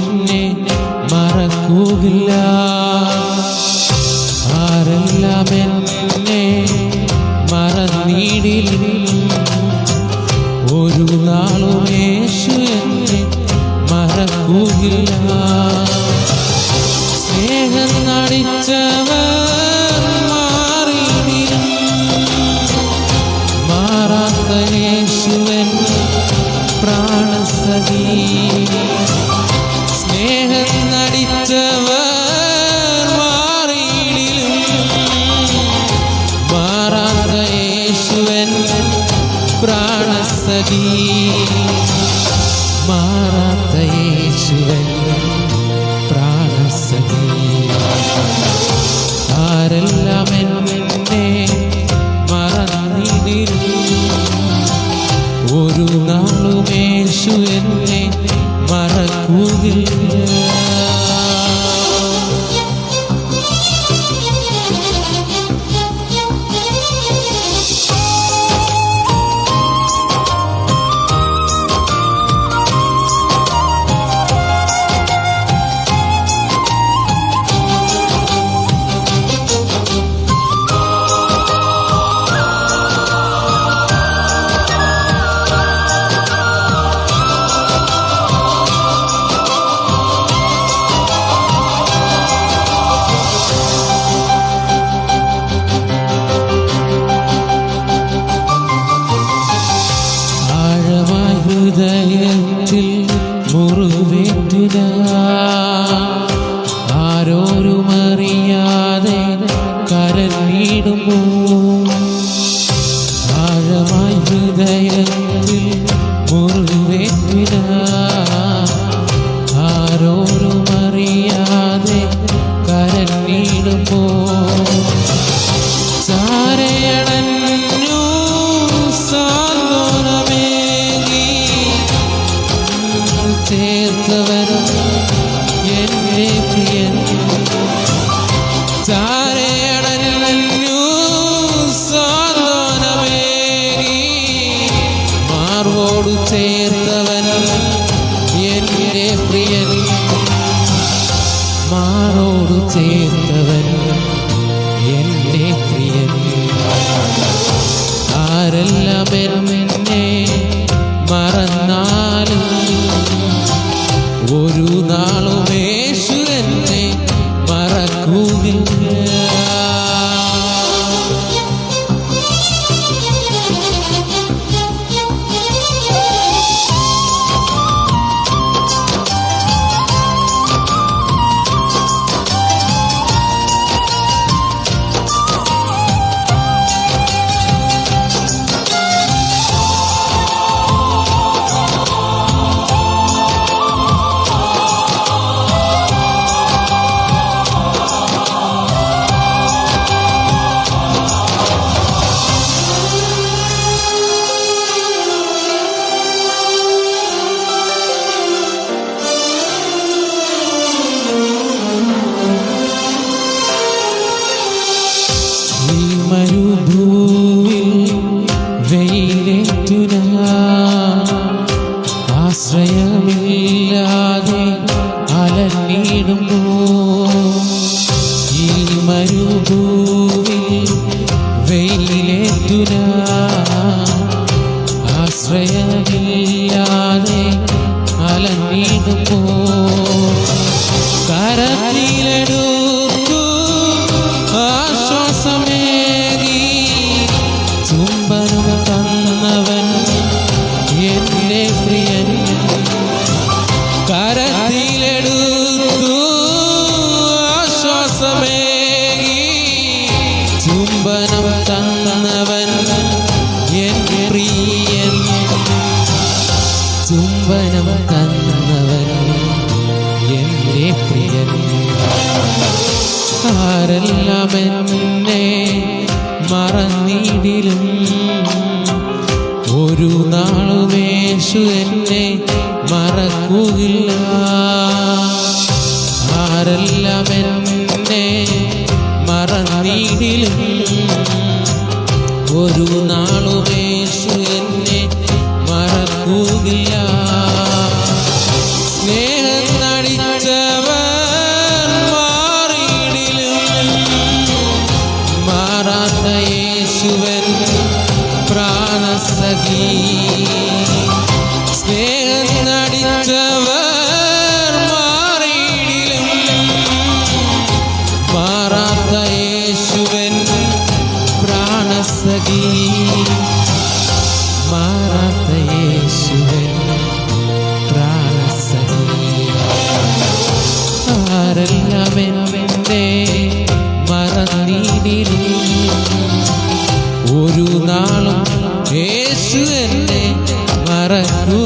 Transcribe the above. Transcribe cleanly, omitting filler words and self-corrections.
എന്നെ മറക്കുകയില്ല. ആരെല്ലാം എന്നെ മറന്നിടിലും ഒരു നാളും യേശു എന്നെ മറക്കുകയില്ല. സ്നേഹം നടിച്ചവർ മാറിയിടിലും മാറാത്ത യേശുവൻ പ്രാണസഖി. സ്നേഹം നടിച്ചവർ മാറിയിടിലും മാറാത്ത യേശുവൻ പ്രാണസഖി. മാറാത്ത യേശുവൻ പ്രാണസഖി. ആരെല്ലാം എന്നെ മറന്നിടിലും ഒരു നാളും യേശു എന്നെ മറക്കുകയില്ല. ഹൃദയത്തിൽ മുറിവേറ്റിന ആരോരുമറിയാതെ കരഞ്ഞിടുമ്പോൾ ആഴമായി ഹൃദയത്തിൽ മുറിവേറ്റിന ആരോരുമറിയാതെ കരഞ്ഞിടുമ്പോൾ ചാരയടഞ്ഞു സാന്ത്വനമേ ചേർത്തവരും എന്റെ പ്രിയൻ. ചാരയടഞ്ഞു സാന്ത്വനമേകി മാർവോടു ചേർത്തവൻ എന്റെ പ്രിയൻ. മാറോടു ചേർത്തവൻ എന്റെ പ്രിയൻ. ആരെല്ലാം എന്നെ മറന്നാലും ഒരു നാളും യേശു എന്നെ മറക്കുകയില്ല. മരുഭൂവിൽ വെയിലേറ്റുന ആശ്രയമില്ലാതെ അലഞ്ഞിടുമ്പോൾ ഈ മരുഭൂവിൽ വെയിലേറ്റുന ആശ്രയമില്ലാതെ അലഞ്ഞിടുമ്പോൾ കരത്തിലെടുത്തു ആശ്വാസമേകി ചുംബനം തന്നവൻ എന്റെ പ്രിയൻ. കരത്തിലെടുത്തു ആശ്വാസമേകി ചുംബനം തന്നവൻ എന്റെ പ്രിയൻ. ചുംബനം തന്നവൻ എന്റെ പ്രിയൻ. ആരെല്ലാം എന്നെ മറന്നിടിലും ഒരു നാളും യേശു എന്നെ മറക്കുകയില്ല. ആരെല്ലാം എന്നെ മറന്നിടിലും ഒരു നാളും യേശു എന്നെ മറക്കുകയില്ല. സ്നേഹം നടി സഖി മാറാത്ത യേശുവൻ പ്രാണസഖി. ആരെല്ലാം എന്നെ മറന്നിടിലും ഒരു നാളും യേശു എന്നെ മറക്കൂ